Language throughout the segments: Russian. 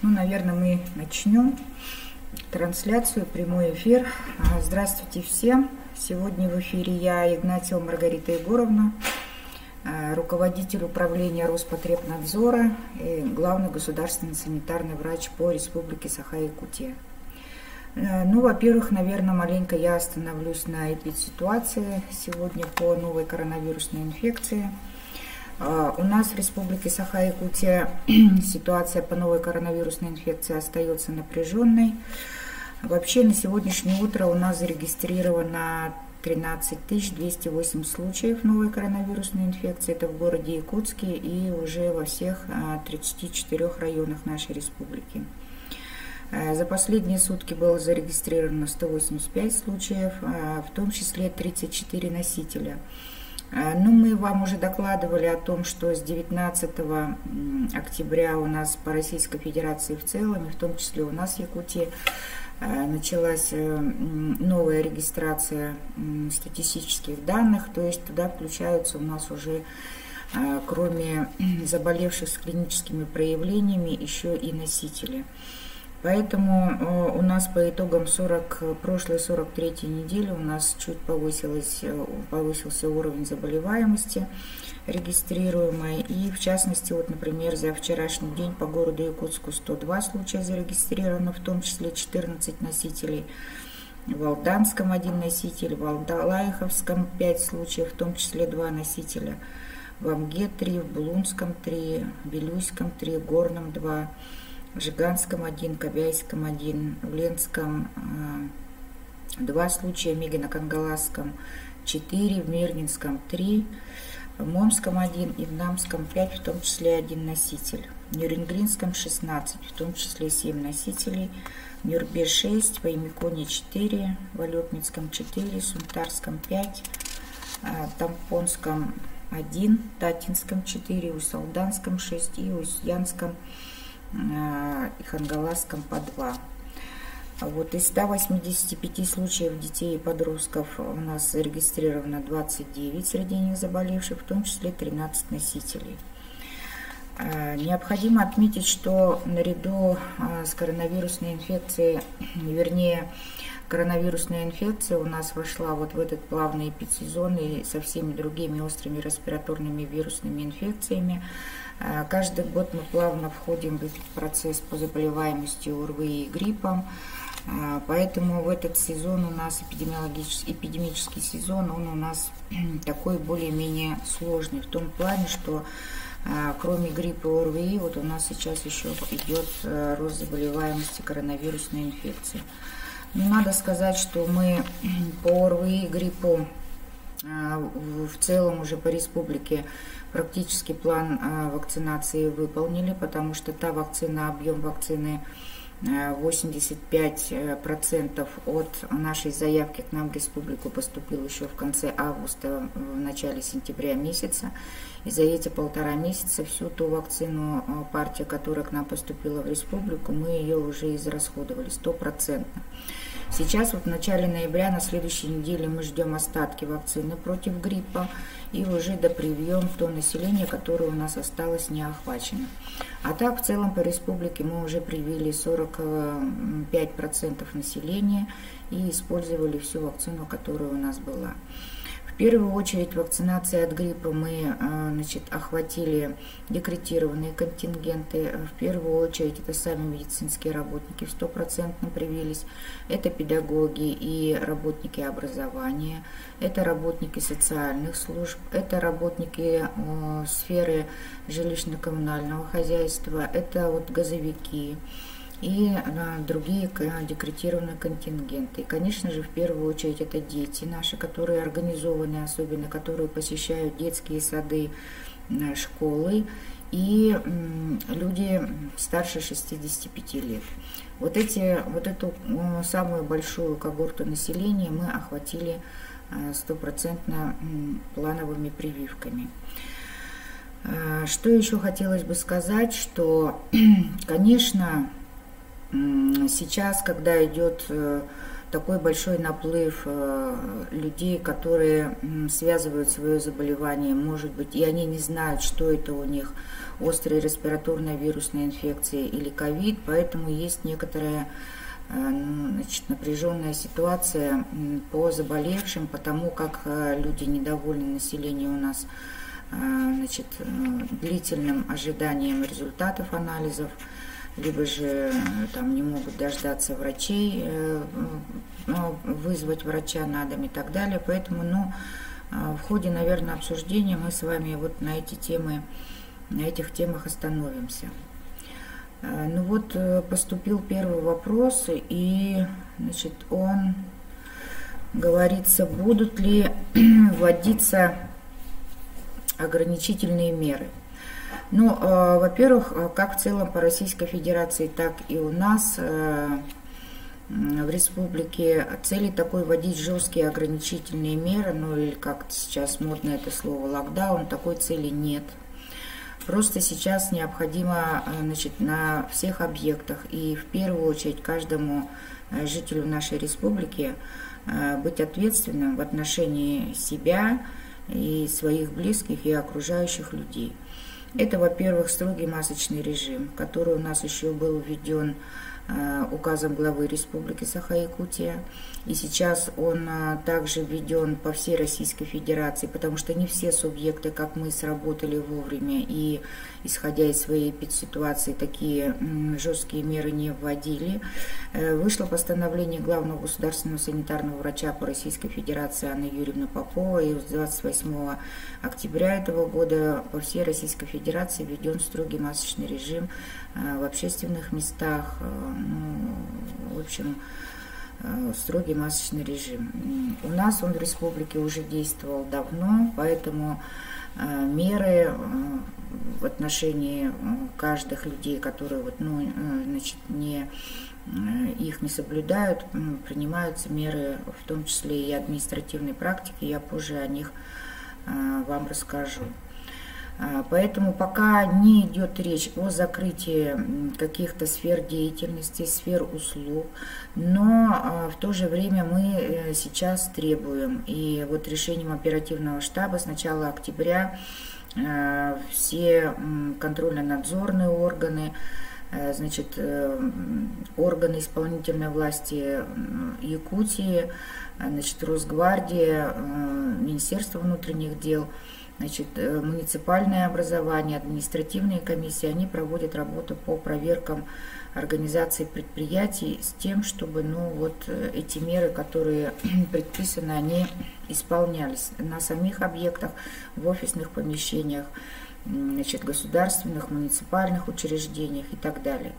Ну, наверное, мы начнем трансляцию, прямой эфир. Здравствуйте всем. Сегодня в эфире я, Игнатьева Маргарита Егоровна, руководитель управления Роспотребнадзора и главный государственный санитарный врач по Республике Саха-Якутия. Ну, во-первых, наверное, маленько я остановлюсь на эпидситуации сегодня по новой коронавирусной инфекции. У нас в Республике Саха-Якутия ситуация по новой коронавирусной инфекции остается напряженной. Вообще на сегодняшнее утро у нас зарегистрировано 13 208 случаев новой коронавирусной инфекции. Это в городе Якутске и уже во всех 34 районах нашей республики. За последние сутки было зарегистрировано 185 случаев, в том числе 34 носителя. Ну, мы вам уже докладывали о том, что с 19 октября у нас по Российской Федерации в целом, и в том числе у нас в Якутии, началась новая регистрация статистических данных, то есть туда включаются у нас уже, кроме заболевших с клиническими проявлениями, еще и носители. Поэтому у нас по итогам прошлой 43-й недели у нас чуть повысился уровень заболеваемости регистрируемой. И в частности, вот, например, за вчерашний день по городу Якутску 102 случая зарегистрировано, в том числе 14 носителей. В Алданском 1 носитель, в Алдалайховском 5 случаев, в том числе 2 носителя. В Амге 3, в Булунском 3, в Вилюйском 3, в Горном 2. В Жиганском 1, Кобяйском 1, в Ленском 2 случая, в Мегино-Кангаласском 4, в Мирнинском 3, в Момском 1 и в Намском 5, в том числе 1 носитель. В Нюрингринском 16, в том числе 7 носителей. В Нюрбе 6, в Аймиконе 4, в Алепницком 4, в Сунтарском 5, в Тампонском 1, в Татинском 4, в Усалданском 6 и в Устьянском и Хангаласском по 2. Вот из 185 случаев детей и подростков у нас зарегистрировано 29 среди них заболевших, в том числе 13 носителей. Необходимо отметить, что наряду с коронавирусной инфекцией, вернее, коронавирусная инфекция у нас вошла вот в этот плавный эпидсезон и со всеми другими острыми респираторными вирусными инфекциями. Каждый год мы плавно входим в этот процесс по заболеваемости ОРВИ и гриппом, поэтому в этот сезон у нас эпидемический сезон, он у нас такой более-менее сложный в том плане, что кроме гриппа и ОРВИ, вот у нас сейчас еще идет рост заболеваемости коронавирусной инфекцией. Но надо сказать, что мы по ОРВИ и гриппу в целом уже по республике практически план вакцинации выполнили, потому что та вакцина, объем вакцины 85% от нашей заявки к нам в республику поступил еще в конце августа, в начале сентября месяца. И за эти 1,5 месяца всю ту вакцину, партия, которая к нам поступила в республику, мы ее уже израсходовали 100%. Сейчас вот в начале ноября, на следующей неделе, мы ждем остатки вакцины против гриппа и уже допривьем то население, которое у нас осталось не охвачено. А так в целом по республике мы уже привили 45% населения и использовали всю вакцину, которая у нас была. В первую очередь вакцинация от гриппа мы охватили декретированные контингенты. В первую очередь это сами медицинские работники 100% привились. Это педагоги и работники образования, это работники социальных служб, это работники сферы жилищно-коммунального хозяйства, это вот газовики и другие декретированные контингенты. И, конечно же, в первую очередь это дети наши, которые организованы, особенно которые посещают детские сады, школы, и люди старше 65 лет. Вот эту самую большую когорту населения мы охватили 100% плановыми прививками. Что еще хотелось бы сказать, что, конечно, сейчас, когда идет такой большой наплыв людей, которые связывают свое заболевание, может быть, и они не знают, что это у них, острая респираторная вирусная инфекция или ковид, поэтому есть некоторая напряженная ситуация по заболевшим, потому как люди недовольны, население у нас длительным ожиданием результатов анализов, либо же там не могут дождаться врачей, вызвать врача на дом и так далее. Поэтому, в ходе, наверное, обсуждения мы с вами вот на этих темах остановимся. Поступил первый вопрос, и, он говорится, будут ли вводиться ограничительные меры. Во-первых, как в целом по Российской Федерации, так и у нас в республике цели такой вводить жесткие ограничительные меры, или как сейчас модно это слово, локдаун, такой цели нет. Просто сейчас необходимо на всех объектах и в первую очередь каждому жителю нашей республики быть ответственным в отношении себя и своих близких и окружающих людей. Это, во-первых, строгий масочный режим, который у нас еще был введен указом главы Республики Саха-Якутия. И сейчас он также введен по всей Российской Федерации, потому что не все субъекты, как мы, сработали вовремя и, исходя из своей эпидситуации, такие жесткие меры не вводили. Вышло постановление главного государственного санитарного врача по Российской Федерации Анны Юрьевны Поповой, и с 28 октября этого года по всей Российской Федерации введен строгий масочный режим в общественных местах, строгий масочный режим. У нас он в республике уже действовал давно, поэтому меры в отношении каждых людей, которые их не соблюдают, принимаются меры, в том числе и административной практики, я позже о них вам расскажу. Поэтому пока не идет речь о закрытии каких-то сфер деятельности, сфер услуг, но в то же время мы сейчас требуем, и вот решением оперативного штаба с начала октября все контрольно-надзорные органы, органы исполнительной власти Якутии, Росгвардия, Министерство внутренних дел, муниципальное образование, административные комиссии, они проводят работу по проверкам организации предприятий с тем, чтобы эти меры, которые предписаны, они исполнялись на самих объектах, в офисных помещениях, государственных, муниципальных учреждениях и так далее.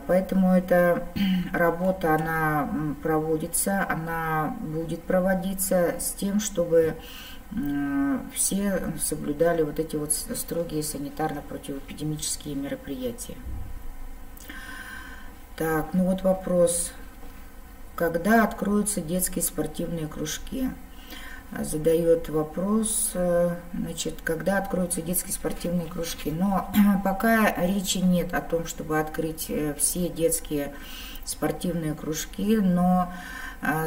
Поэтому эта работа, она проводится, она будет проводиться с тем, чтобы все соблюдали вот эти вот строгие санитарно-противоэпидемические мероприятия. Так, вопрос. Когда откроются детские спортивные кружки? Задает вопрос, когда откроются детские спортивные кружки. Но пока речи нет о том, чтобы открыть все детские спортивные кружки, но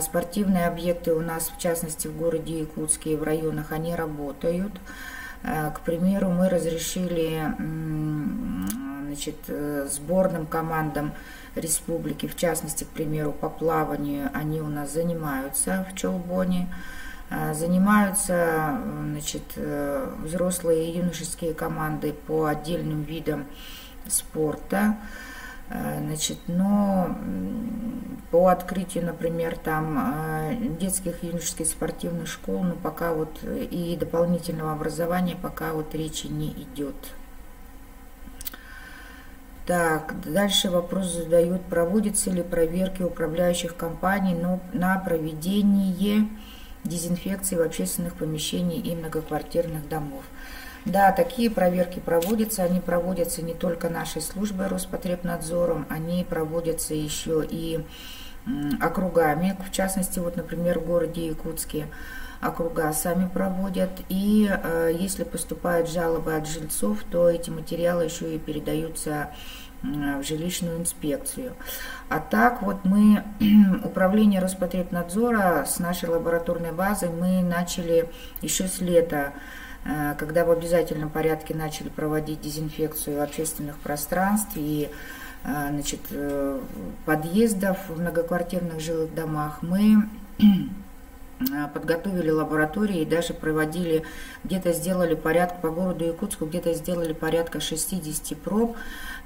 спортивные объекты у нас, в частности, в городе Якутске и в районах, они работают. К примеру, мы разрешили сборным командам республики, в частности, к примеру, по плаванию, они у нас занимаются в Чолбоне, занимаются взрослые и юношеские команды по отдельным видам спорта. Но по открытию, например, детских и юношеских спортивных школ, пока и дополнительного образования пока речи не идет. Так, дальше вопрос задают, проводятся ли проверки управляющих компаний на проведение дезинфекции в общественных помещениях и многоквартирных домов. Да, такие проверки проводятся, они проводятся не только нашей службой Роспотребнадзором, они проводятся еще и округами, в частности, например, в городе Якутске округа сами проводят, и если поступают жалобы от жильцов, то эти материалы еще и передаются в жилищную инспекцию. А так вот мы, управление Роспотребнадзора с нашей лабораторной базой, мы начали еще с лета, когда в обязательном порядке начали проводить дезинфекцию общественных пространств и значит, подъездов в многоквартирных жилых домах. Мы подготовили лаборатории и даже проводили, где-то сделали порядка по городу Якутску, где-то сделали порядка 60 проб,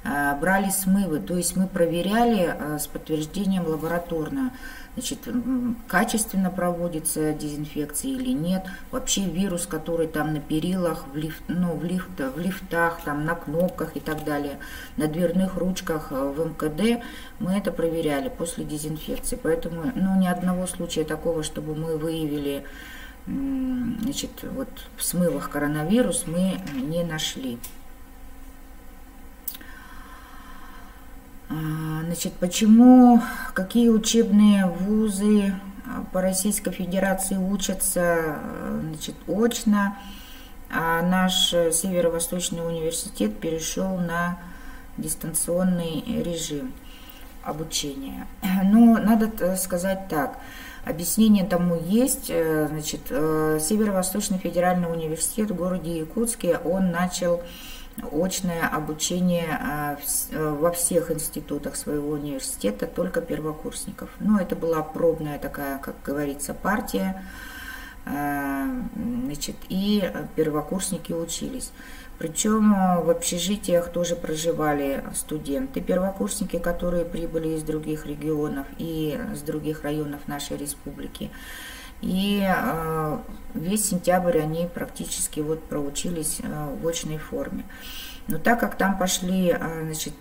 брали смывы, то есть мы проверяли с подтверждением лабораторно, значит, качественно проводится дезинфекция или нет, вообще вирус, который там на перилах, в лифтах, там на кнопках и так далее, на дверных ручках в МКД, мы это проверяли после дезинфекции, поэтому ни одного случая такого, чтобы мы выявили, значит, вот в смывах коронавирус, мы не нашли. Значит, почему, какие учебные вузы по Российской Федерации учатся, значит, очно, а наш Северо-Восточный университет перешел на дистанционный режим обучения? Ну, надо сказать так, объяснение тому есть. Значит, Северо-Восточный федеральный университет в городе Якутске, он начал очное обучение во всех институтах своего университета, только первокурсников. Но это была пробная такая, как говорится, партия, значит, и первокурсники учились. Причем в общежитиях тоже проживали студенты, первокурсники, которые прибыли из других регионов и с других районов нашей республики. И весь сентябрь они практически вот проучились в очной форме. Но так как там пошли, значит,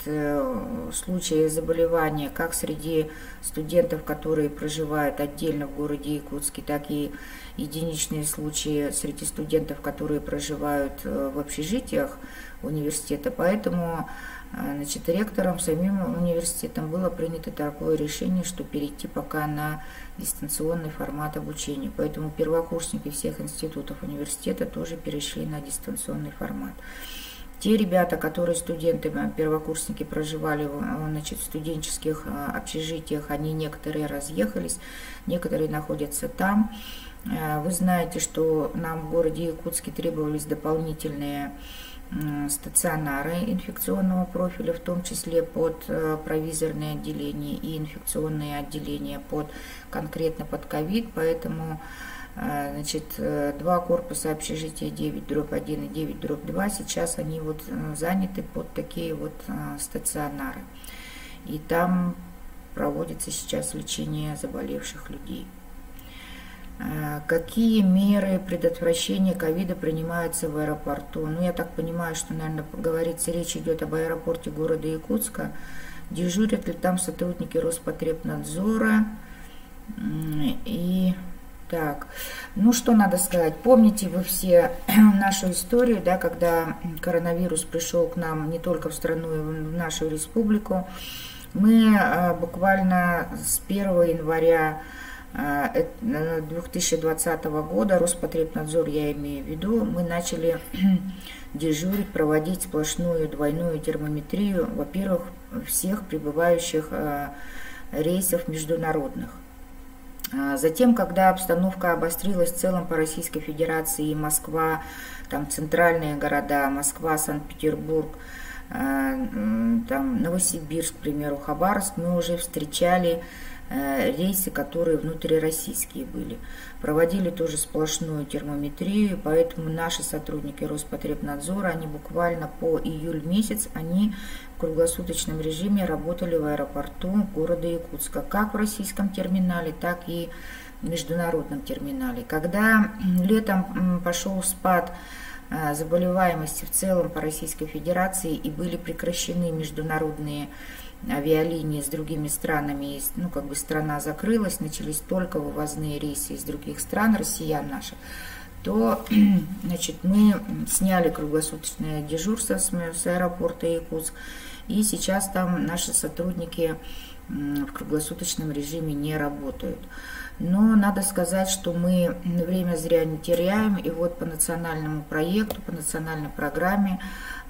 случаи заболевания как среди студентов, которые проживают отдельно в городе Якутске, так и единичные случаи среди студентов, которые проживают в общежитиях университета, поэтому, значит, ректором, самим университетом было принято такое решение, что перейти пока на дистанционный формат обучения. Поэтому первокурсники всех институтов университета тоже перешли на дистанционный формат. Те ребята, которые студенты, первокурсники проживали, значит, в студенческих общежитиях, они некоторые разъехались, некоторые находятся там. Вы знаете, что нам в городе Якутске требовались дополнительные стационары инфекционного профиля, в том числе под провизорные отделения и инфекционные отделения конкретно под ковид, поэтому, значит, два корпуса общежития 9/1 и 9/2 сейчас они вот заняты под такие вот стационары, и там проводится сейчас лечение заболевших людей. Какие меры предотвращения ковида принимаются в аэропорту? Ну, я так понимаю, что, наверное, говорится, речь идет об аэропорте города Якутска. Дежурят ли там сотрудники Роспотребнадзора? И так, ну что надо сказать? Помните вы все нашу историю, да, когда коронавирус пришел к нам не только в страну, и в нашу республику. Мы буквально с 1 января 2020 года, Роспотребнадзор я имею в виду, мы начали дежурить, проводить сплошную двойную термометрию, во-первых, всех прибывающих рейсов международных. Затем, когда обстановка обострилась в целом по Российской Федерации, и Москва, там центральные города, Москва, Санкт-Петербург, там Новосибирск, к примеру, Хабаровск, мы уже встречали рейсы, которые внутрироссийские были. Проводили тоже сплошную термометрию, поэтому наши сотрудники Роспотребнадзора, они буквально по июль месяц, они в круглосуточном режиме работали в аэропорту города Якутска, как в российском терминале, так и в международном терминале. Когда летом пошел спад заболеваемости в целом по Российской Федерации и были прекращены международные авиалинии с другими странами, ну, как бы страна закрылась, начались только вывозные рейсы из других стран, россиян наших, то, значит, мы сняли круглосуточное дежурство с аэропорта Якутск, и сейчас там наши сотрудники в круглосуточном режиме не работают. Но надо сказать, что мы время зря не теряем, и вот по национальному проекту, по национальной программе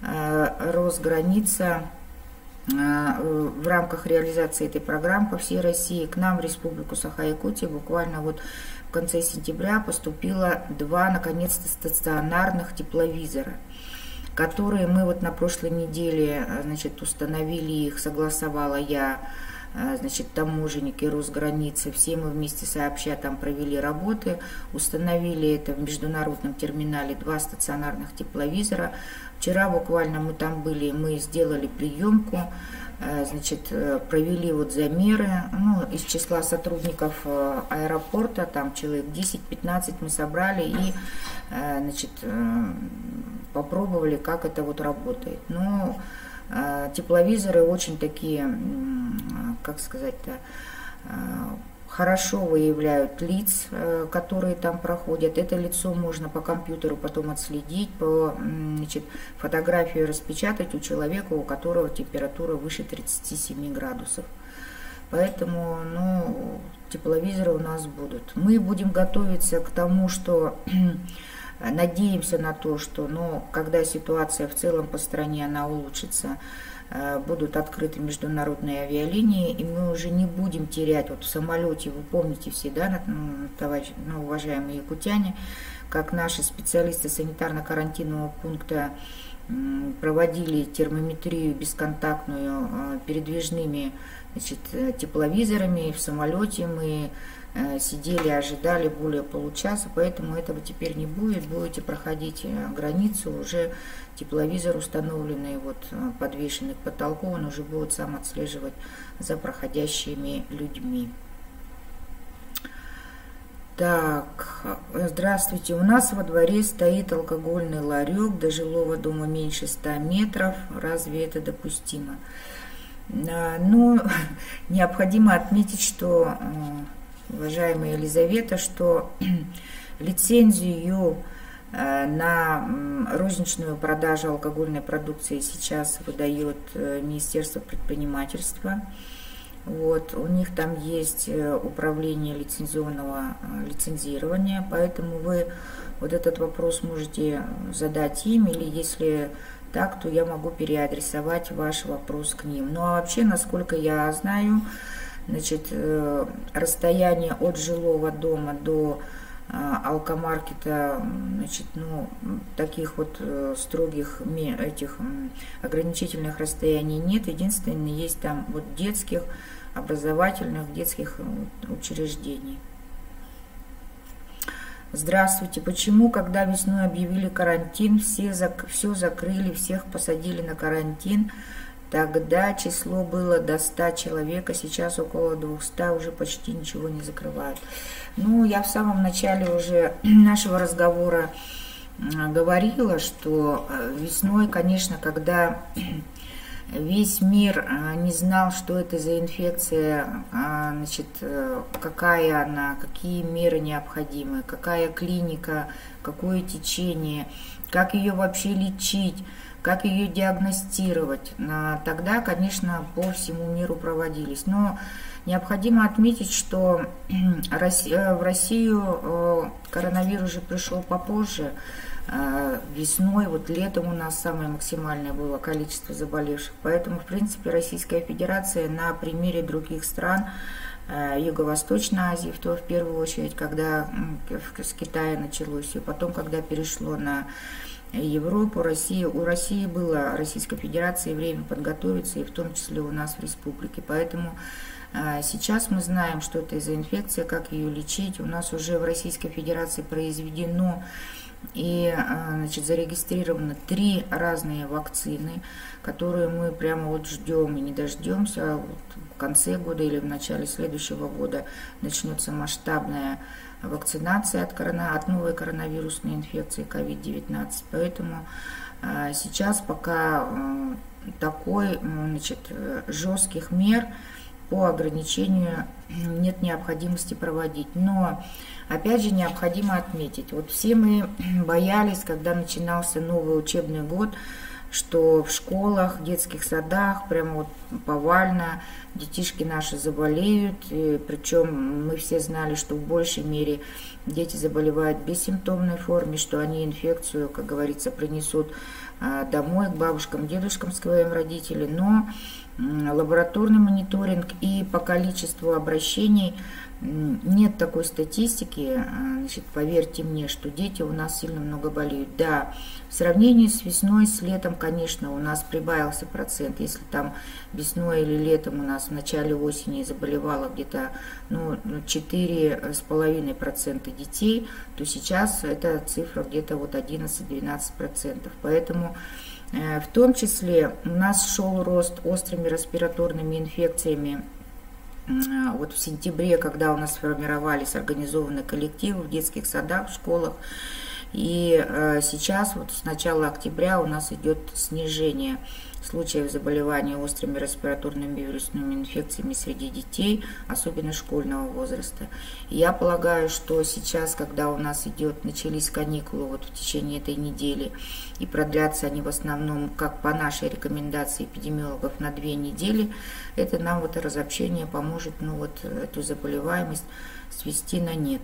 Росграница в рамках реализации этой программы по всей России к нам в Республику Саха-Якутия буквально вот в конце сентября поступило 2, наконец-то, стационарных тепловизора, которые мы вот на прошлой неделе, значит, установили их, согласовала я, значит, таможенники, Росграницы, все мы вместе сообща там провели работы, установили это в международном терминале 2 стационарных тепловизора. Вчера буквально мы там были, мы сделали приемку, значит, провели вот замеры, ну, из числа сотрудников аэропорта, там человек 10-15 мы собрали и, значит, попробовали, как это вот работает. Ну, тепловизоры очень такие, как сказать-то, хорошо выявляют лиц, которые там проходят. Это лицо можно по компьютеру потом отследить, по, значит, фотографию распечатать у человека, у которого температура выше 37 градусов. Поэтому, ну, тепловизоры у нас будут. Мы будем готовиться к тому, что надеемся на то, что, ну, когда ситуация в целом по стране она улучшится, будут открыты международные авиалинии, и мы уже не будем терять, вот в самолете, вы помните все, да, товарищи, ну, уважаемые якутяне, как наши специалисты санитарно-карантинного пункта проводили термометрию бесконтактную передвижными, значит, тепловизорами, и в самолете мы сидели, ожидали более получаса, поэтому этого теперь не будет. Будете проходить границу, уже тепловизор установленный, вот подвешенный к потолку, он уже будет сам отслеживать за проходящими людьми. Так, здравствуйте. У нас во дворе стоит алкогольный ларек, до жилого дома меньше 100 метров. Разве это допустимо? Ну, необходимо отметить, что, уважаемая Елизавета, что лицензию на розничную продажу алкогольной продукции сейчас выдает Министерство предпринимательства. Вот, у них там есть управление лицензионного лицензирования, поэтому вы вот этот вопрос можете задать им, или если так, то я могу переадресовать ваш вопрос к ним. Ну а вообще, насколько я знаю, значит, расстояние от жилого дома до алкомаркета, значит, ну, таких вот строгих этих ограничительных расстояний нет. Единственное, есть там вот детских, образовательных, детских учреждений. Здравствуйте. Почему, когда весной объявили карантин, все закрыли, всех посадили на карантин? Тогда число было до 100 человек, а сейчас около 200, уже почти ничего не закрывают. Ну, я в самом начале уже нашего разговора говорила, что весной, конечно, когда весь мир не знал, что это за инфекция, значит, какая она, какие меры необходимы, какая клиника, какое течение, как ее вообще лечить, как ее диагностировать. Тогда, конечно, по всему миру проводились. Но необходимо отметить, что в Россию коронавирус же пришел попозже. Весной, вот летом у нас самое максимальное было количество заболевших. Поэтому, в принципе, Российская Федерация на примере других стран Юго-Восточной Азии, в первую очередь, когда с Китая началось, и потом, когда перешло на Европу, у России было, Российской Федерации, время подготовиться, и в том числе у нас в республике. Поэтому сейчас мы знаем, что это за инфекция, как ее лечить. У нас уже в Российской Федерации произведено и, значит, зарегистрировано 3 разные вакцины, которые мы прямо вот ждем и не дождемся. Вот в конце года или в начале следующего года начнется масштабная вакцинация от новой коронавирусной инфекции COVID-19. Поэтому сейчас пока такой, значит, жестких мер по ограничению нет необходимости проводить. Но опять же необходимо отметить, вот все мы боялись, когда начинался новый учебный год, что в школах, в детских садах прямо вот повально детишки наши заболеют, и причем мы все знали, что в большей мере дети заболевают в бессимптомной форме, что они инфекцию, как говорится, принесут домой к бабушкам, дедушкам своим родителям. Но лабораторный мониторинг, и по количеству обращений нет такой статистики. Значит, поверьте мне, что дети у нас сильно много болеют. Да, в сравнении с весной, с летом, конечно, у нас прибавился процент. Если там весной или летом у нас в начале осени заболевало где-то 4,5% детей, то сейчас эта цифра где-то вот 11-12%. Поэтому в том числе у нас шел рост острыми респираторными инфекциями. Вот в сентябре, когда у нас сформировались организованные коллективы в детских садах, в школах, и сейчас вот с начала октября у нас идет снижение случаев заболевания острыми респираторными вирусными инфекциями среди детей, особенно школьного возраста. И я полагаю, что сейчас, когда у нас начались каникулы вот в течение этой недели, и продлятся они в основном, как по нашей рекомендации эпидемиологов, на 2 недели, это нам вот разобщение поможет эту заболеваемость свести на нет.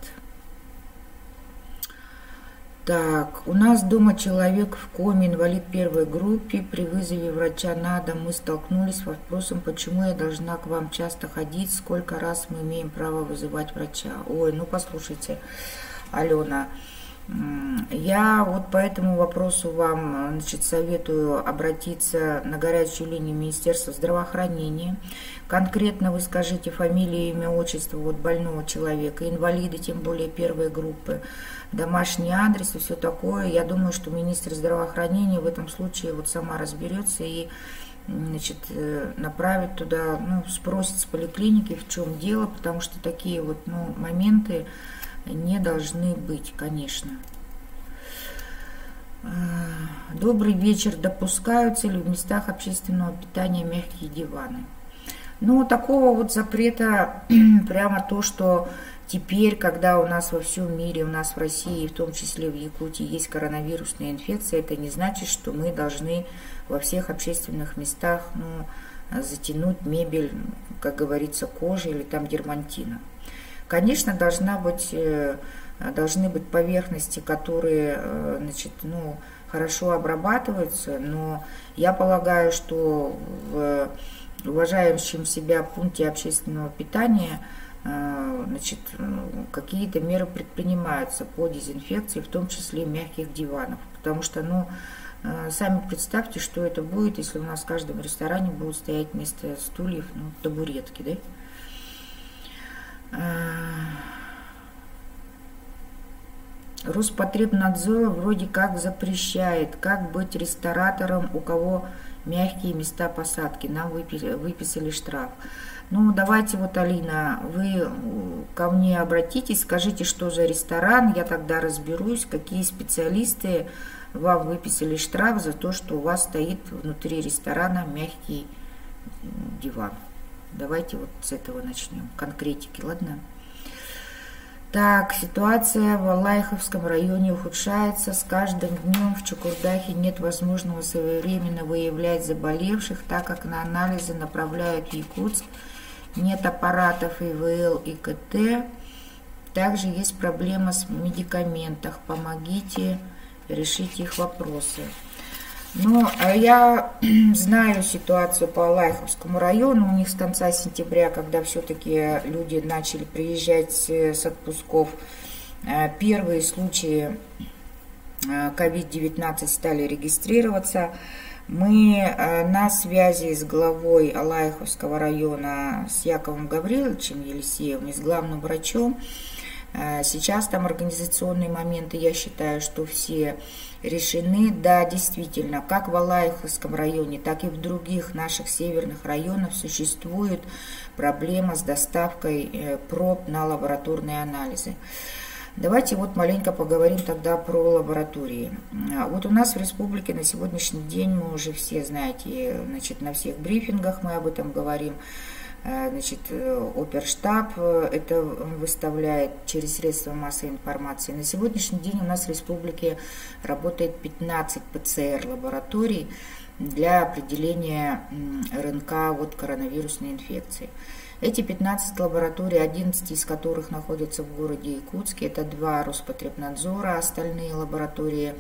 Так, у нас дома человек в коме, инвалид 1 группы. При вызове врача на дом мы столкнулись с вопросом, почему я должна к вам часто ходить, сколько раз мы имеем право вызывать врача. Ой, послушайте, Алена, я вот по этому вопросу вам, советую обратиться на горячую линию Министерства здравоохранения. Конкретно вы скажите фамилию, имя, отчество больного человека, инвалида, тем более 1 группы, домашний адрес и все такое. Я думаю, что министр здравоохранения в этом случае сама разберется и направит туда, спросит с поликлиники, в чем дело, потому что такие моменты не должны быть, конечно. Добрый вечер. Допускаются ли в местах общественного питания мягкие диваны? Такого запрета, прямо то, что теперь, когда у нас во всем мире, у нас в России, в том числе в Якутии, есть коронавирусная инфекция, это не значит, что мы должны во всех общественных местах затянуть мебель, как говорится, кожей или там дермантином. Конечно, должны быть поверхности, которые, хорошо обрабатываются, но я полагаю, что в уважающем себя пункте общественного питания какие-то меры предпринимаются по дезинфекции, в том числе мягких диванов, потому что, сами представьте, что это будет, если у нас в каждом ресторане будут стоять вместо стульев, табуретки, да? Роспотребнадзор вроде как запрещает, как быть ресторатором, у кого мягкие места посадки. Нам выписали штраф. Давайте, Алина, вы ко мне обратитесь, скажите, что за ресторан, я тогда разберусь, какие специалисты вам выписали штраф за то, что у вас стоит внутри ресторана мягкий диван. Давайте с этого начнем, конкретики, ладно? Так, ситуация в Алайховском районе ухудшается. С каждым днем в Чукурдахе нет возможного своевременно выявлять заболевших, так как на анализы направляют в Якутск. Нет аппаратов ИВЛ и КТ. Также есть проблема с медикаментах. Помогите решить их вопросы. Я знаю ситуацию по Алайховскому району. У них с конца сентября, когда все-таки люди начали приезжать с отпусков, первые случаи COVID-19 стали регистрироваться. Мы на связи с главой Алайховского района, с Яковом Гавриловичем Елисеевым, с главным врачом. Сейчас там организационные моменты, я считаю, что все решены. Да, действительно, как в Алайховском районе, так и в других наших северных районах существует проблема с доставкой проб на лабораторные анализы. Давайте маленько поговорим тогда про лаборатории. У нас в республике на сегодняшний день, мы уже все знаете, на всех брифингах мы об этом говорим, Оперштаб это выставляет через средства массовой информации. На сегодняшний день у нас в республике работает 15 ПЦР-лабораторий для определения РНК коронавирусной инфекции. Эти 15 лабораторий, 11 из которых находятся в городе Якутске, это 2 Роспотребнадзора, остальные лаборатории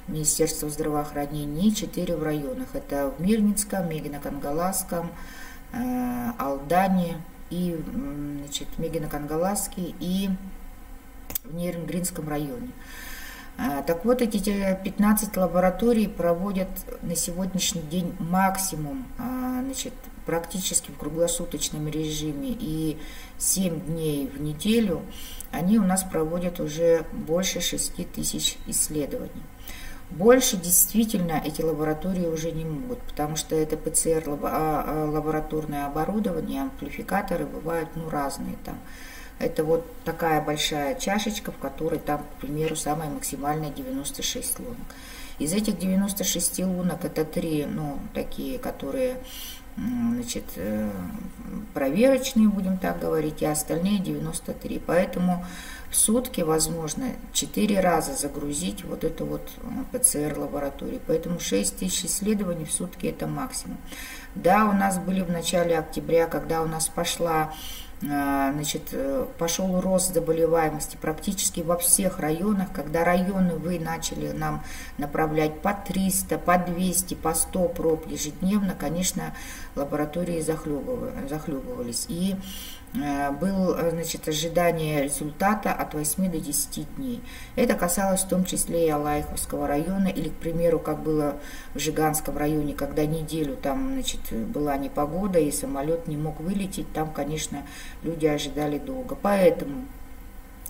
Министерства здравоохранения, и 4 в районах. Это в Мирнинском, Мегино-Кангаласском, Алдане, и Мегино-Кангаласке и в Нерюнгринском районе. Так вот, эти 15 лабораторий проводят на сегодняшний день максимум, практически в круглосуточном режиме, и 7 дней в неделю они у нас проводят уже больше 6 тысяч исследований. Больше действительно эти лаборатории уже не могут, потому что это ПЦР-лабораторное оборудование, амплификаторы бывают разные там. Это вот такая большая чашечка, в которой там, к примеру, самое максимальное 96 лунок. Из этих 96 лунок это 3, такие, которые, проверочные, будем так говорить, и остальные 93. Поэтому в сутки возможно 4 раза загрузить вот эту вот ПЦР-лабораторию. Поэтому 6 тысяч исследований в сутки это максимум. Да, у нас были в начале октября, когда у нас пошел рост заболеваемости практически во всех районах, когда районы вы начали нам направлять по 300, по 200, по 100 проб ежедневно, конечно, лаборатории захлебывались. И было, ожидание результата от 8 до 10 дней. Это касалось в том числе и Алаиховского района, или, к примеру, как было в Жиганском районе, когда неделю там, была непогода и самолет не мог вылететь, там, конечно, люди ожидали долго. Поэтому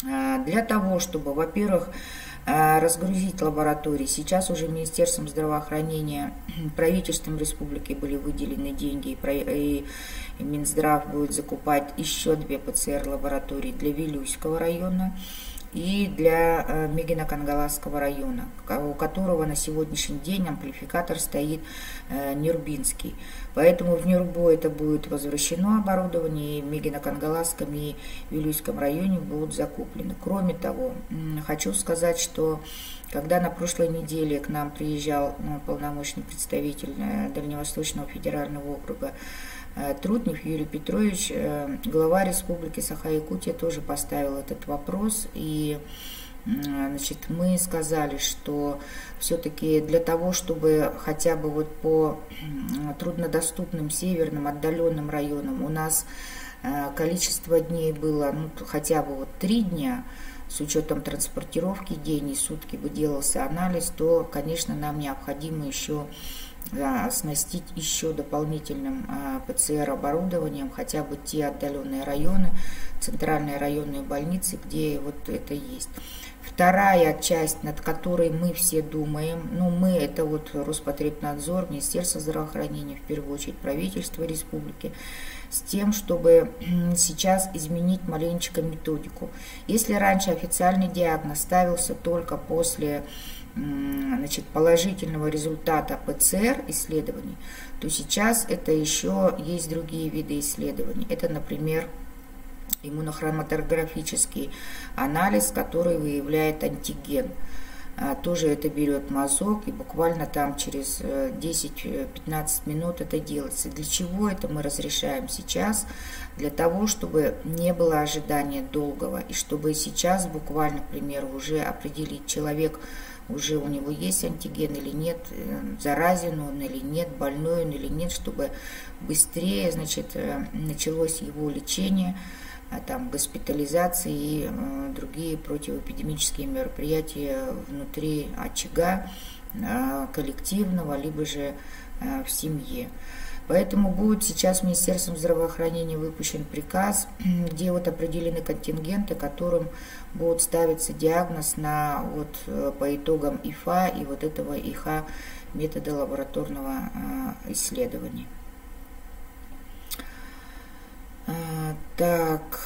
для того, чтобы, во-первых, разгрузить лаборатории, сейчас уже Министерством здравоохранения, правительством республики были выделены деньги, и Минздрав будет закупать еще 2 ПЦР-лаборатории для Вилюйского района и для Мегино-Кангаласского района, у которого на сегодняшний день амплификатор стоит Нюрбинский. Поэтому в Нюрбу это будет возвращено оборудование, и в Мегино-Кангаласском и Вилюйском районе будут закуплены. Кроме того, хочу сказать, что когда на прошлой неделе к нам приезжал полномочный представитель Дальневосточного федерального округа Трутнев Юрий Петрович, глава Республики Саха-Якутия, тоже поставил этот вопрос, и мы сказали, что все-таки для того, чтобы хотя бы вот по труднодоступным северным отдаленным районам у нас количество дней было хотя бы 3 дня, с учетом транспортировки день и сутки бы делался анализ, то, конечно, нам необходимо еще оснастить еще дополнительным ПЦР-оборудованием хотя бы те отдаленные районы, центральные районные больницы, где вот это есть. Вторая часть, над которой мы все думаем, мы это вот Роспотребнадзор, Министерство здравоохранения, в первую очередь правительство республики, с тем, чтобы сейчас изменить маленечко методику. Если раньше официальный диагноз ставился только после положительного результата ПЦР исследований, то сейчас это еще есть другие виды исследований. Это, например, иммунохроматографический анализ, который выявляет антиген. Тоже это берет мазок, и буквально там через 10-15 минут это делается. Для чего это мы разрешаем сейчас? Для того, чтобы не было ожидания долгого, и чтобы сейчас буквально, к примеру, уже определить, человек уже у него есть антиген или нет, заразен он или нет, больной он или нет, чтобы быстрее, началось его лечение, там, госпитализации и другие противоэпидемические мероприятия внутри очага коллективного, либо же в семье. Поэтому будет сейчас Министерством здравоохранения выпущен приказ, где определены контингенты, которым будет ставиться диагноз по итогам ИФА и этого ИХА метода лабораторного исследования. Так,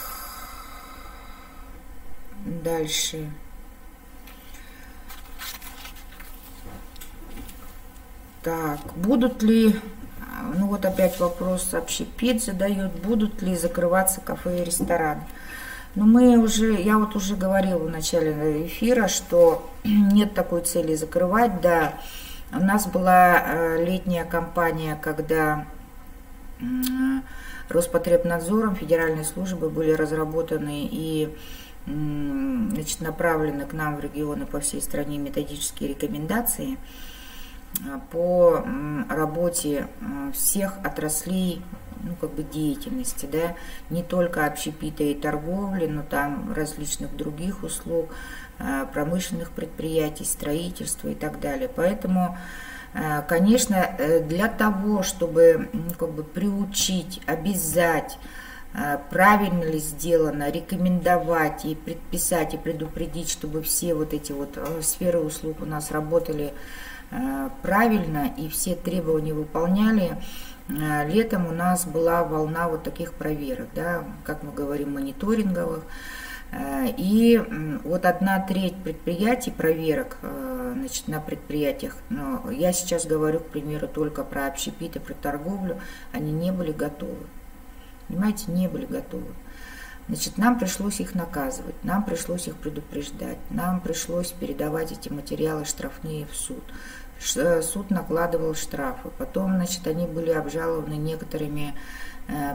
дальше. Так, будут ли, опять вопрос общепит задает, будут ли закрываться кафе и рестораны. Я уже говорила в начале эфира, что нет такой цели закрывать. Да, у нас была летняя кампания, когда Роспотребнадзором, федеральной службы были разработаны и значит, направлены к нам в регионы по всей стране методические рекомендации по работе всех отраслей, ну, как бы деятельности, да, не только общепита и торговли, но там различных других услуг, промышленных предприятий, строительства и так далее. Поэтому, конечно, для того, чтобы, ну, как бы приучить, обязать, правильно ли сделано, рекомендовать и предписать, и предупредить, чтобы все вот эти вот сферы услуг у нас работали правильно и все требования выполняли, летом у нас была волна вот таких проверок, да, как мы говорим, мониторинговых. И вот 1/3 предприятий проверок, значит, на предприятиях, но я сейчас говорю, к примеру, только про общепит и про торговлю, они не были готовы. Понимаете, не были готовы. Значит, нам пришлось их наказывать, нам пришлось их предупреждать, нам пришлось передавать эти материалы штрафные в суд. Суд накладывал штрафы. Потом, значит, они были обжалованы некоторыми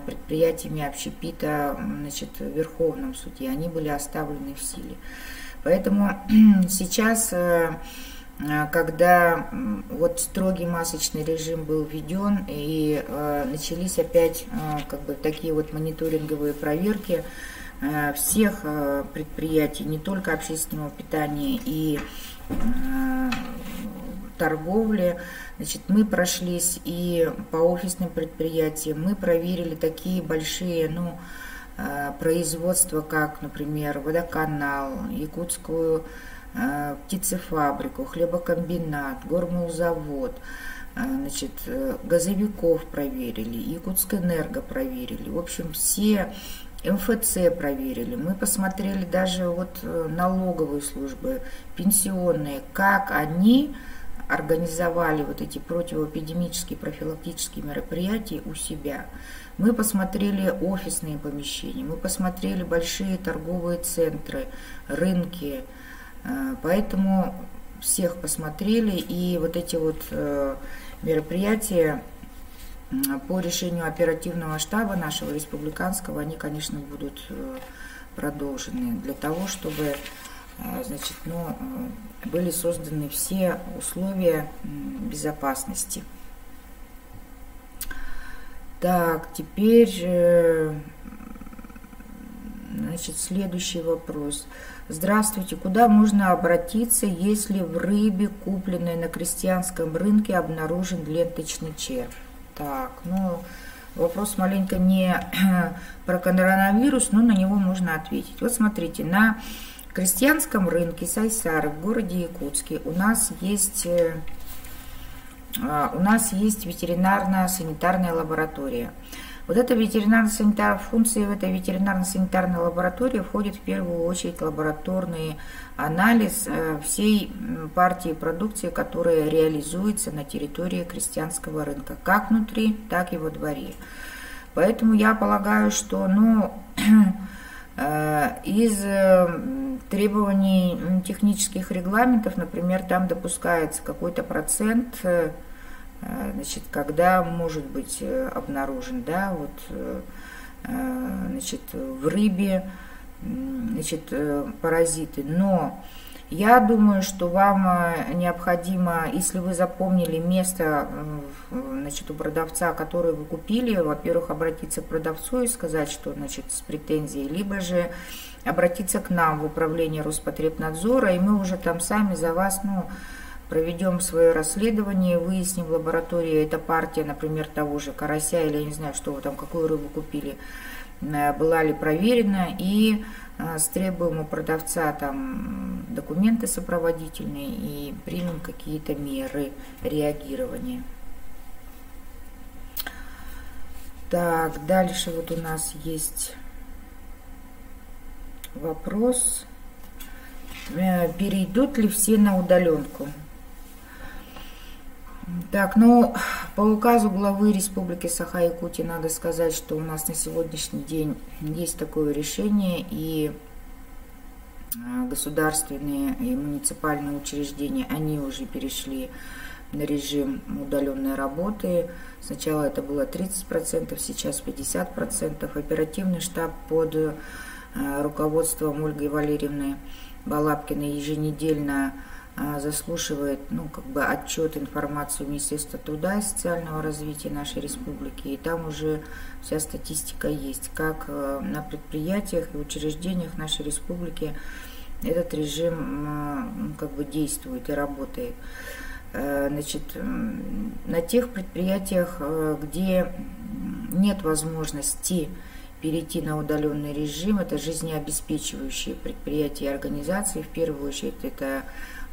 предприятиями общепита, значит, в Верховном суде. Они были оставлены в силе. Поэтому сейчас, когда вот строгий масочный режим был введен и начались опять как бы такие вот мониторинговые проверки всех предприятий, не только общественного питания и торговли, значит, мы прошлись и по офисным предприятиям, мы проверили такие большие, ну, производства, как, например, водоканал, якутскую птицефабрику, хлебокомбинат, гормолзавод, значит, газовиков проверили, Якутскэнерго проверили, в общем, все МФЦ проверили, мы посмотрели даже вот налоговые службы, пенсионные, как они организовали вот эти противоэпидемические профилактические мероприятия у себя. Мы посмотрели офисные помещения, мы посмотрели большие торговые центры, рынки, поэтому всех посмотрели, и вот эти вот мероприятия по решению оперативного штаба нашего республиканского, они, конечно, будут продолжены для того, чтобы, значит, ну, были созданы все условия безопасности. Так, теперь, значит, следующий вопрос. Здравствуйте, куда можно обратиться, если в рыбе, купленной на крестьянском рынке, обнаружен ленточный червь? Так, ну, вопрос маленько не про коронавирус, но на него можно ответить. Вот смотрите, на крестьянском рынке Сайсары в городе Якутске у нас есть ветеринарно-санитарная лаборатория. Вот эта ветеринарно-санитарная функция, в этой ветеринарно-санитарной лаборатории входит в первую очередь лабораторный анализ всей партии продукции, которая реализуется на территории крестьянского рынка, как внутри, так и во дворе. Поэтому я полагаю, что, ну, из требований технических регламентов, например, там допускается какой-то процент, значит, когда может быть обнаружен, да, вот, значит, в рыбе, значит, паразиты. Но я думаю, что вам необходимо, если вы запомнили место, значит, у продавца, который вы купили, во-первых, обратиться к продавцу и сказать, что, значит, с претензией, либо же обратиться к нам в управление Роспотребнадзора, и мы уже там сами за вас, ну, проведем свое расследование, выясним в лаборатории, эта партия, например, того же карася, или я не знаю, что вы там, какую рыбу купили, была ли проверена, и стребуем у продавца там документы сопроводительные и примем какие-то меры реагирования. Так, дальше вот у нас есть вопрос. Перейдут ли все на удаленку? Так, ну, по указу главы Республики Саха-Якутия надо сказать, что у нас на сегодняшний день есть такое решение, и государственные и муниципальные учреждения, они уже перешли на режим удаленной работы. Сначала это было 30%, сейчас 50%. Оперативный штаб под руководством Ольги Валерьевны Балабкиной еженедельно заслушивает отчет, информацию Министерства труда и социального развития нашей республики. И там уже вся статистика есть, как на предприятиях и учреждениях нашей республики этот режим действует и работает. Значит, на тех предприятиях, где нет возможности перейти на удаленный режим, это жизнеобеспечивающие предприятия и организации, в первую очередь это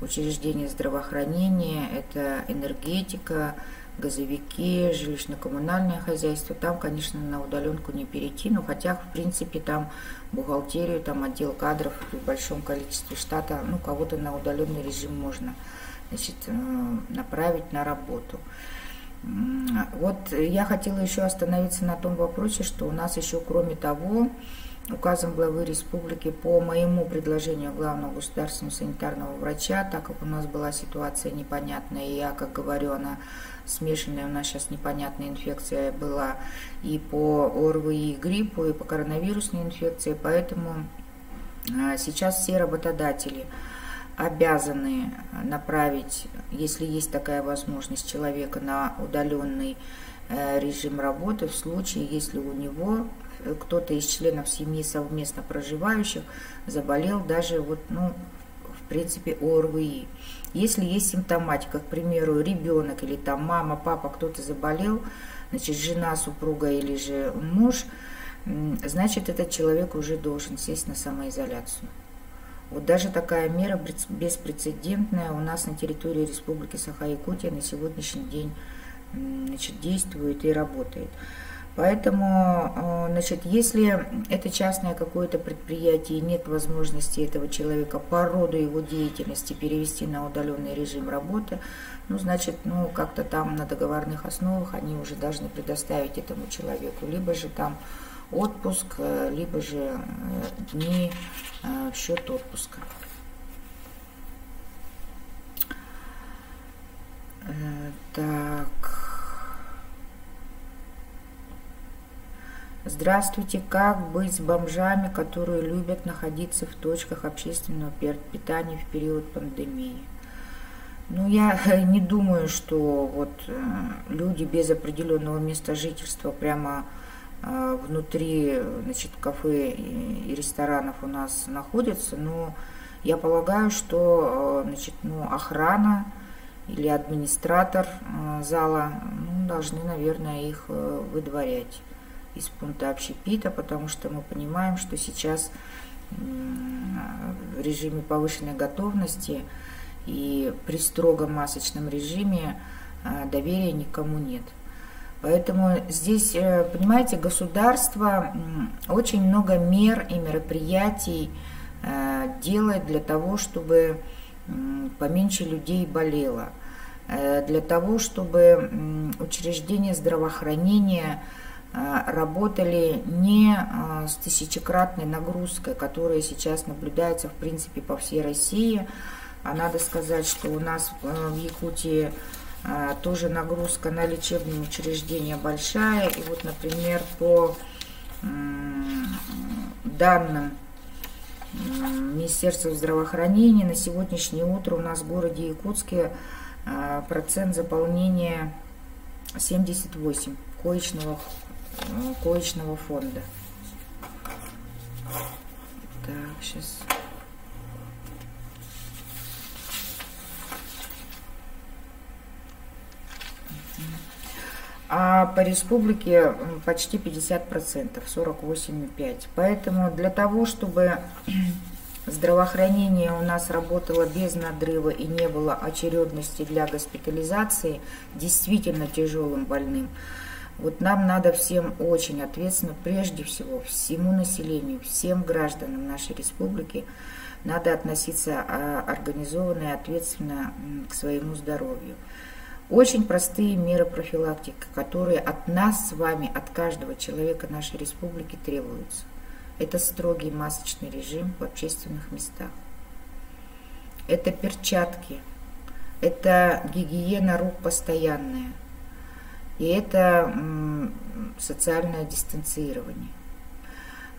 учреждения здравоохранения, это энергетика, газовики, жилищно-коммунальное хозяйство. Там, конечно, на удаленку не перейти, но хотя, в принципе, там бухгалтерию, там отдел кадров в большом количестве штата, кого-то на удаленный режим можно, значит, направить на работу. Вот я хотела еще остановиться на том вопросе, что у нас еще, кроме того, указом главы республики по моему предложению главного государственного санитарного врача, так как у нас была ситуация непонятная, и я, как говорю, она смешанная, у нас сейчас непонятная инфекция была и по ОРВИ, и гриппу, и по коронавирусной инфекции, поэтому сейчас все работодатели обязаны направить, если есть такая возможность, человека на удаленный режим работы в случае, если у него кто-то из членов семьи совместно проживающих заболел даже в принципе ОРВИ. Если есть симптоматика, к примеру, ребенок или там мама, папа, кто-то заболел, значит, жена, супруга или же муж, значит, этот человек уже должен сесть на самоизоляцию. Вот даже такая мера беспрецедентная у нас на территории Республики Саха-Якутия на сегодняшний день, значит, действует и работает. Поэтому, значит, если это частное какое-то предприятие и нет возможности этого человека по роду его деятельности перевести на удаленный режим работы, значит, как-то там на договорных основах они уже должны предоставить этому человеку либо же там отпуск, либо же дни в счет отпуска. Так. Здравствуйте, как быть с бомжами, которые любят находиться в точках общественного питания в период пандемии? Я не думаю, что вот люди без определенного места жительства прямо внутри, значит, кафе и ресторанов у нас находятся, но я полагаю, что, значит, охрана или администратор зала должны, наверное, их выдворять из пункта общепита, потому что мы понимаем, что сейчас в режиме повышенной готовности и при строгом масочном режиме доверия никому нет. Поэтому здесь, понимаете, государство очень много мер и мероприятий делает для того, чтобы поменьше людей болело, для того, чтобы учреждения здравоохранения работали не с тысячекратной нагрузкой, которая сейчас наблюдается, в принципе, по всей России. А надо сказать, что у нас в Якутии тоже нагрузка на лечебные учреждения большая. И вот, например, по данным Министерства здравоохранения, на сегодняшнее утро у нас в городе Якутске процент заполнения 78 коечного фонда. Так, сейчас. А по республике почти 50%, 48,5%. Поэтому для того, чтобы здравоохранение у нас работало без надрыва и не было очередности для госпитализации действительно тяжелым больным, вот нам надо всем очень ответственно, прежде всего, всему населению, всем гражданам нашей республики, надо относиться организованно и ответственно к своему здоровью. Очень простые меры профилактики, которые от нас с вами, от каждого человека нашей республики требуются. Это строгий масочный режим в общественных местах. Это перчатки это гигиена рук постоянная. И это социальное дистанцирование.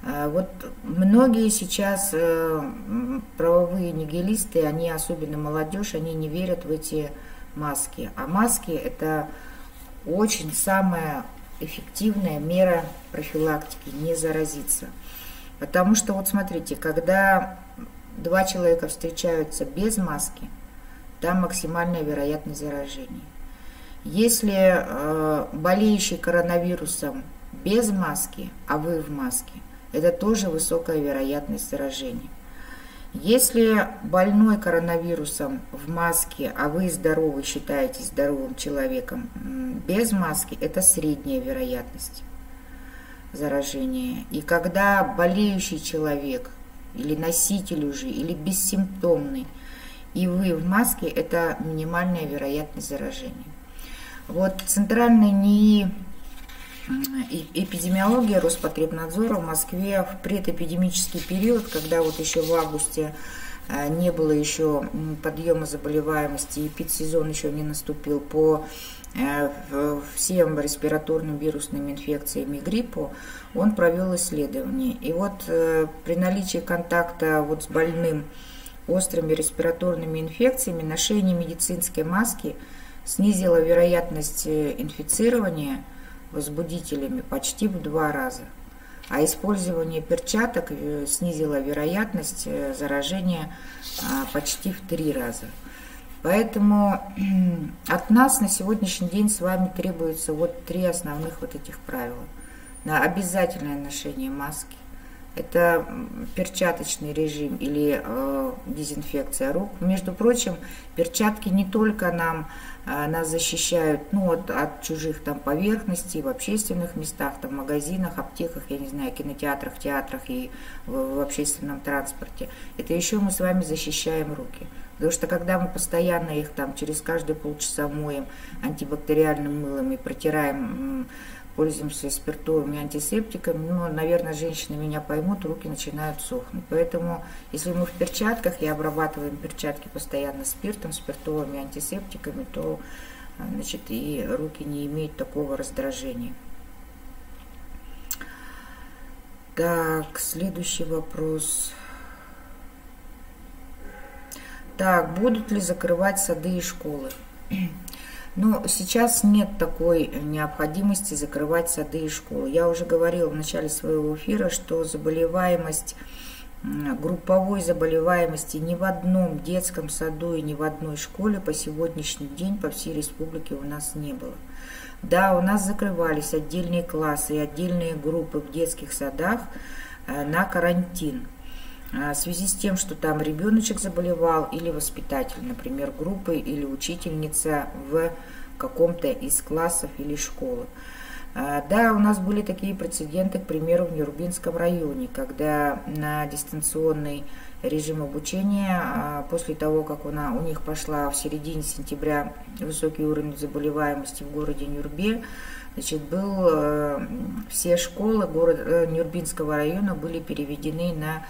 Вот многие сейчас правовые нигилисты, они, особенно молодежь, они не верят в эти маски. А маски – это очень самая эффективная мера профилактики, не заразиться. Потому что, вот смотрите, когда два человека встречаются без маски, там максимальная вероятность заражения. Если болеющий коронавирусом без маски, а вы в маске, это тоже высокая вероятность заражения. Если больной коронавирусом в маске, а вы здоровый, считаетесь здоровым человеком без маски, это средняя вероятность заражения. И когда болеющий человек или носитель уже, или бессимптомный, и вы в маске, это минимальная вероятность заражения. Вот Центральный НИИ эпидемиология Роспотребнадзора в Москве в предэпидемический период, когда вот еще в августе не было еще подъема заболеваемости, и эпидсезон еще не наступил по всем респираторным вирусным инфекциям и гриппу, он провел исследование. И вот при наличии контакта вот с больным острыми респираторными инфекциями ношение медицинской маски снизило вероятность инфицирования возбудителями почти в 2 раза, а использование перчаток снизило вероятность заражения почти в 3 раза. Поэтому от нас на сегодняшний день с вами требуется вот 3 основных вот этих правила. На обязательное ношение маски, это перчаточный режим или дезинфекция рук. Между прочим, перчатки не только нас защищают от чужих там поверхностей в общественных местах, там, в магазинах, аптеках, я не знаю, кинотеатрах, театрах и в общественном транспорте. Это еще мы с вами защищаем руки. Потому что когда мы постоянно их там через каждые полчаса моем антибактериальным мылом и протираем, пользуемся спиртовыми антисептиками, наверное, женщины меня поймут, руки начинают сохнуть. Поэтому, если мы в перчатках и обрабатываем перчатки постоянно спиртом, спиртовыми антисептиками, то, значит, и руки не имеют такого раздражения. Так, следующий вопрос. Так, будут ли закрывать сады и школы? Но сейчас нет такой необходимости закрывать сады и школы. Я уже говорила в начале своего эфира, что заболеваемость, групповой заболеваемости ни в одном детском саду и ни в одной школе по сегодняшний день по всей республике у нас не было. Да, у нас закрывались отдельные классы и отдельные группы в детских садах на карантин. В связи с тем, что там ребеночек заболевал или воспитатель, например, группы или учительница в каком-то из классов или школы. Да, у нас были такие прецеденты, к примеру, в Нюрбинском районе, когда на дистанционный режим обучения, после того, как у них пошла в середине сентября высокий уровень заболеваемости в городе Нюрбе, значит, все школы Нюрбинского района были переведены на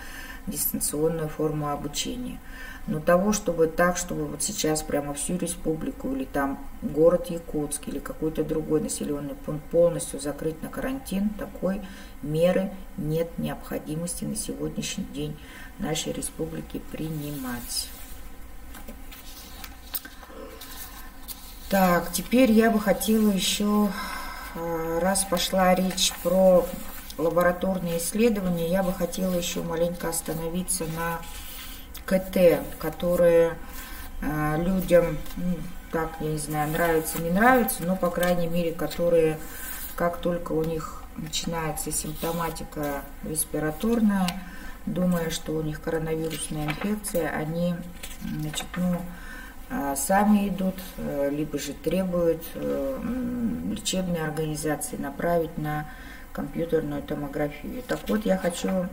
дистанционную форму обучения. Но того, чтобы вот сейчас прямо всю республику или там город Якутск или какой-то другой населенный пункт полностью закрыть на карантин, такой меры нет необходимости на сегодняшний день в нашей республике принимать. Так, теперь я бы хотела еще, раз пошла речь про лабораторные исследования, я бы хотела еще маленько остановиться на КТ, которые людям, так, я не знаю, нравится, не нравится, но, по крайней мере, которые, как только у них начинается симптоматика респираторная, думая, что у них коронавирусная инфекция, они, значит, сами идут, либо же требуют лечебные организации направить на компьютерную томографию. Так вот, я хочу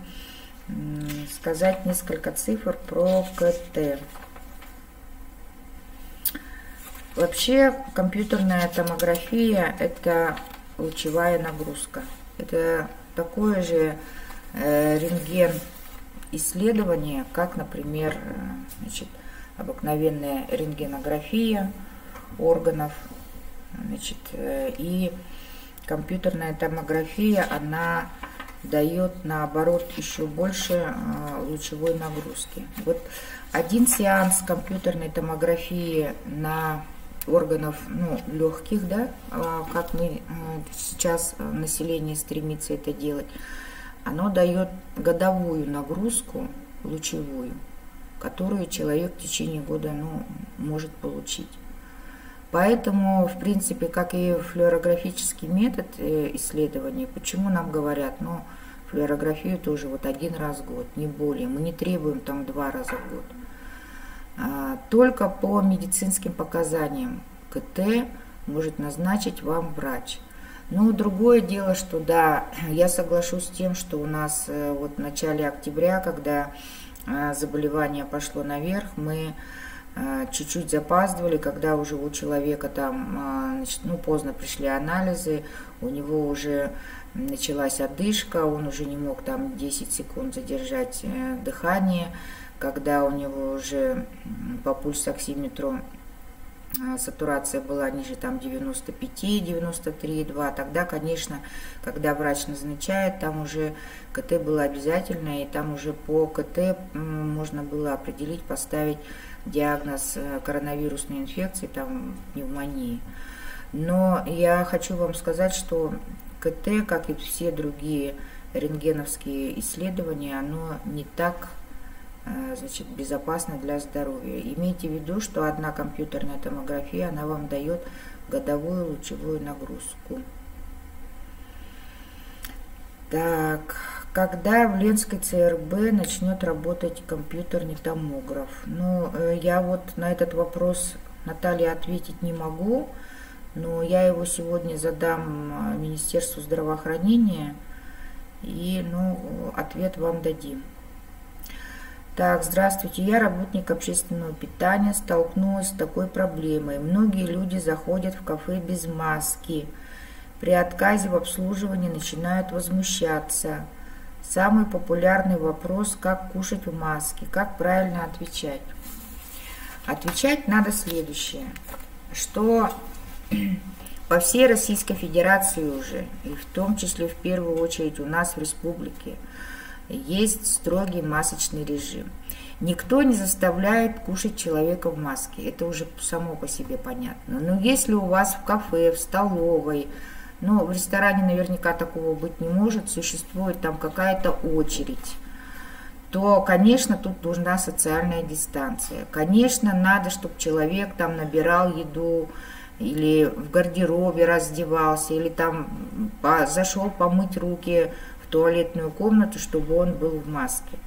сказать несколько цифр про КТ. Вообще, компьютерная томография – это лучевая нагрузка. Это такое же рентген-исследование, как, например, значит, обыкновенная рентгенография органов, значит, и компьютерная томография, она дает, наоборот, еще больше лучевой нагрузки. Вот один сеанс компьютерной томографии на органов, ну, легких, да, как мы сейчас население стремится это делать, оно дает годовую нагрузку лучевую, которую человек в течение года, ну, может получить. Поэтому, в принципе, как и флюорографический метод исследования, почему нам говорят, ну, флюорографию тоже вот 1 раз в год, не более, мы не требуем там 2 раза в год. Только по медицинским показаниям КТ может назначить вам врач. Но другое дело, что да, я соглашусь с тем, что у нас вот в начале октября, когда заболевание пошло наверх, мы чуть-чуть запаздывали, когда уже у человека там, значит, ну, поздно пришли анализы, у него уже началась одышка, он уже не мог там 10 секунд задержать дыхание, когда у него уже по пульсоксиметру сатурация была ниже там 95, 93,2, тогда, конечно, когда врач назначает, там уже КТ было обязательно, и там уже по КТ можно было определить, поставить диагноз коронавирусной инфекции, там пневмонии. Но я хочу вам сказать, что КТ, как и все другие рентгеновские исследования, оно не так, значит, безопасно для здоровья. Имейте в виду, что одна компьютерная томография, она вам дает годовую лучевую нагрузку. Так, когда в Ленской ЦРБ начнет работать компьютерный томограф? Ну, я вот на этот вопрос, Наталья, ответить не могу, но я его сегодня задам Министерству здравоохранения, и, ну, ответ вам дадим. Так, здравствуйте, я работник общественного питания, столкнулась с такой проблемой. Многие люди заходят в кафе без маски. При отказе в обслуживании начинают возмущаться. Самый популярный вопрос, как кушать в маске, как правильно отвечать. Отвечать надо следующее, что по всей Российской Федерации уже, и в том числе в первую очередь у нас в республике, есть строгий масочный режим. Никто не заставляет кушать человека в маске, это уже само по себе понятно. Но если у вас в кафе, в столовой, ну, в ресторане наверняка такого быть не может, существует там какая-то очередь, то, конечно, тут нужна социальная дистанция. Конечно, надо, чтобы человек там набирал еду, или в гардеробе раздевался, или там зашел помыть руки в туалетную комнату, чтобы он был в маске.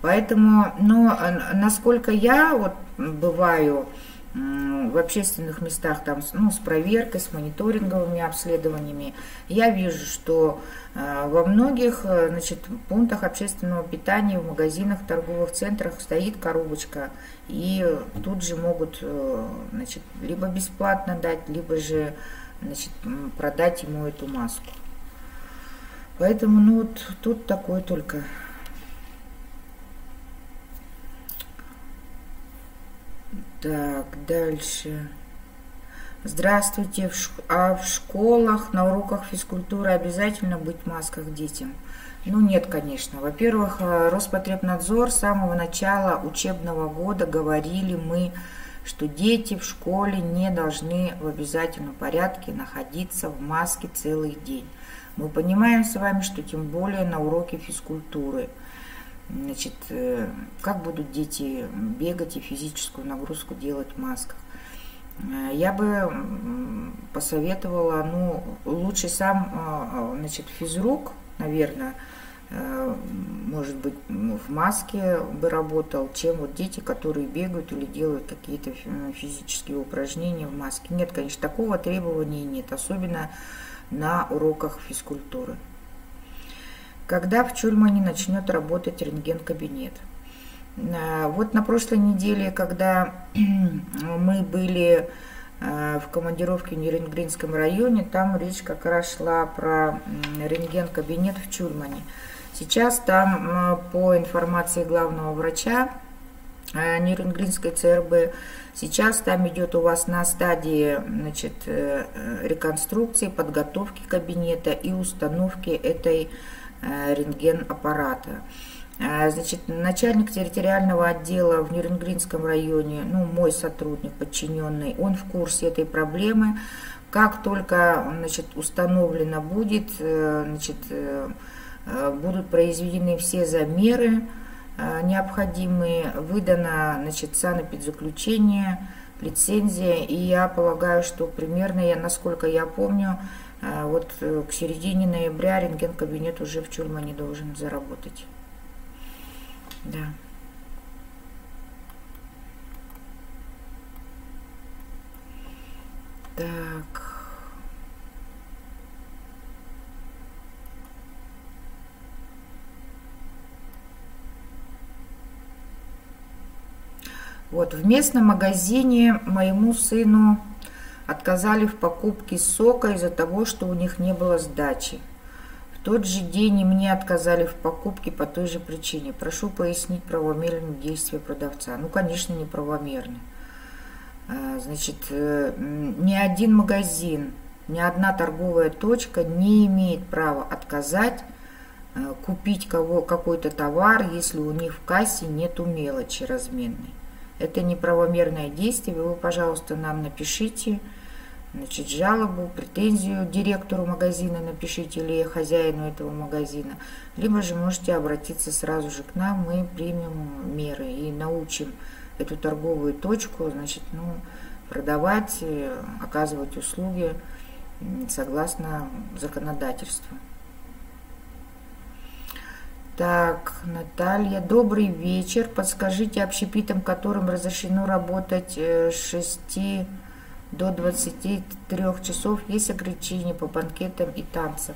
Поэтому, ну, насколько я вот бываю в общественных местах там, ну, с проверкой, с мониторинговыми обследованиями, я вижу, что во многих, значит, пунктах общественного питания, в магазинах, торговых центрах стоит коробочка, и тут же могут, значит, либо бесплатно дать, либо же, значит, продать ему эту маску. Поэтому, ну, вот тут такое только. Так, дальше. Здравствуйте. В школах, на уроках физкультуры обязательно быть в масках детям? Ну, нет, конечно. Во-первых, Роспотребнадзор с самого начала учебного года говорили мы, что дети в школе не должны в обязательном порядке находиться в маске целый день. Мы понимаем с вами, что тем более на уроке физкультуры. Значит, как будут дети бегать и физическую нагрузку делать в масках? Я бы посоветовала, ну, лучше сам, значит, физрук, наверное, может быть, в маске бы работал, чем вот дети, которые бегают или делают какие-то физические упражнения в маске. Нет, конечно, такого требования нет, особенно на уроках физкультуры. Когда в Чульмане начнет работать рентген-кабинет? Вот на прошлой неделе, когда мы были в командировке в Нерюнгринском районе, там речь как раз шла про рентген-кабинет в Чульмане. Сейчас там, по информации главного врача, Нюрнбергской ЦРБ. Сейчас там идет у вас на стадии, значит, реконструкции, подготовки кабинета и установки этой рентген-аппарата. Значит, начальник территориального отдела в Нюрнбергском районе, ну, мой сотрудник, подчиненный, он в курсе этой проблемы. Как только, значит, установлено будет, значит, будут произведены все замеры необходимые, выдано, значит, санэпидзаключение, лицензия, и я полагаю, что примерно, насколько я помню, вот к середине ноября рентген-кабинет уже в Чульмане должен заработать. Да. Так. Вот, в местном магазине моему сыну отказали в покупке сока из-за того, что у них не было сдачи. В тот же день и мне отказали в покупке по той же причине. Прошу пояснить правомерные действия продавца. Ну, конечно, неправомерны. Значит, ни один магазин, ни одна торговая точка не имеет права отказать купить какой-то товар, если у них в кассе нету мелочи разменной. Это неправомерное действие. Вы, пожалуйста, нам напишите, значит, жалобу, претензию директору магазина напишите или хозяину этого магазина. Либо же можете обратиться сразу же к нам, мы примем меры и научим эту торговую точку, значит, ну, продавать, оказывать услуги согласно законодательству. Так, Наталья, добрый вечер. Подскажите, общепитам, которым разрешено работать с 6 до 23 часов, есть ограничения по банкетам и танцам?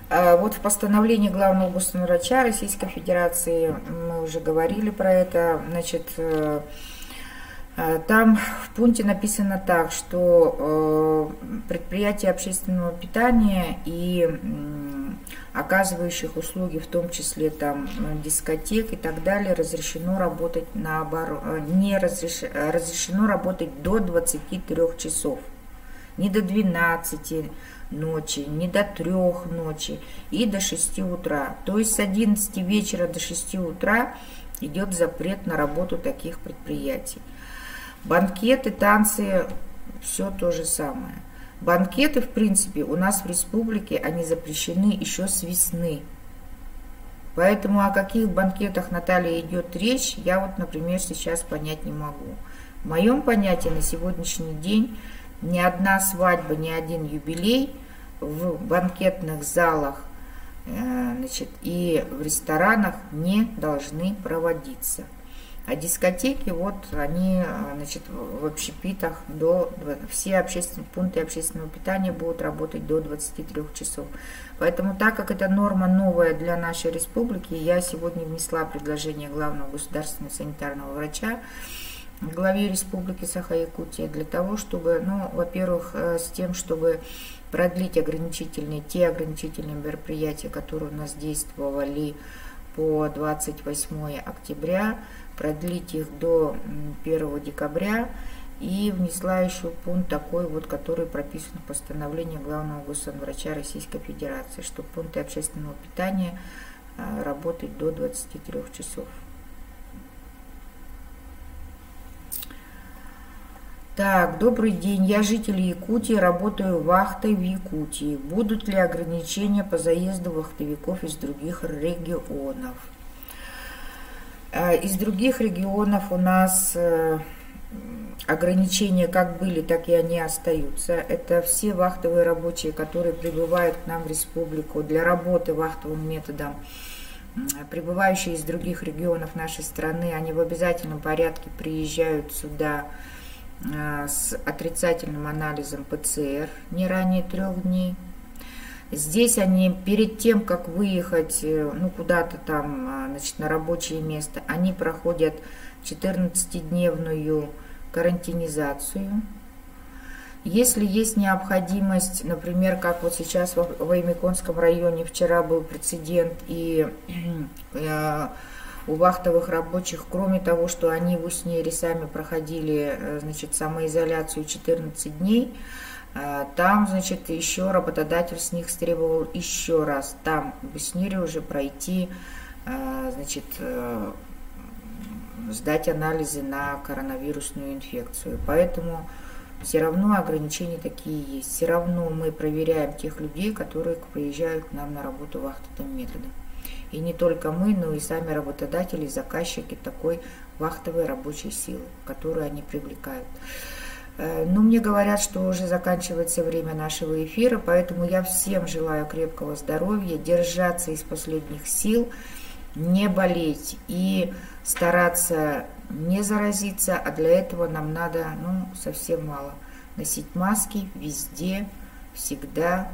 Вот в постановлении главного областного врача Российской Федерации, мы уже говорили про это, значит, там в пункте написано так, что предприятия общественного питания и оказывающих услуги, в том числе там дискотек и так далее, разрешено работать наоборот, разрешено работать до 23 часов, не до 12 ночи, не до 3 ночи и до 6 утра. То есть с 11 вечера до 6 утра идет запрет на работу таких предприятий. Банкеты, танцы, все то же самое. Банкеты, в принципе, у нас в республике, они запрещены еще с весны. Поэтому о каких банкетах, Наталья, идет речь, я вот, например, сейчас понять не могу. В моем понятии на сегодняшний день ни одна свадьба, ни один юбилей в банкетных залах, значит, и в ресторанах не должны проводиться. А дискотеки, вот они, значит, в общепитах все пункты общественного питания будут работать до 23 часов. Поэтому, так как это норма новая для нашей республики, я сегодня внесла предложение главного государственного санитарного врача главе республики Саха-Якутия для того, чтобы, ну, во-первых, с тем, чтобы продлить те ограничительные мероприятия, которые у нас действовали по 28 октября, продлить их до 1 декабря, и внесла еще пункт такой вот, который прописан в постановлении главного госсанврача Российской Федерации, что пункты общественного питания работают до 23 часов. Так, добрый день, я житель Якутии, работаю вахтой в Якутии. Будут ли ограничения по заезду вахтовиков из других регионов? Из других регионов у нас ограничения как были, так и они остаются. Это все вахтовые рабочие, которые прибывают к нам в республику для работы вахтовым методом. Прибывающие из других регионов нашей страны, они в обязательном порядке приезжают сюда с отрицательным анализом ПЦР не ранее 3 дней. Здесь они перед тем, как выехать, ну, куда-то там, значит, на рабочее место, они проходят 14-дневную карантинизацию. Если есть необходимость, например, как вот сейчас в Аймяконском районе вчера был прецедент, и у вахтовых рабочих, кроме того, что они в Уснере сами проходили, значит, самоизоляцию 14 дней, там, значит, еще работодатель с них требовал еще раз там в Уснере уже пройти, значит, сдать анализы на коронавирусную инфекцию. Поэтому все равно ограничения такие есть. Все равно мы проверяем тех людей, которые приезжают к нам на работу вахтовым методом. И не только мы, но и сами работодатели, заказчики такой вахтовой рабочей силы, которую они привлекают. Но мне говорят, что уже заканчивается время нашего эфира, поэтому я всем желаю крепкого здоровья, держаться из последних сил, не болеть и стараться не заразиться, а для этого нам надо, совсем мало. Носить маски везде, всегда.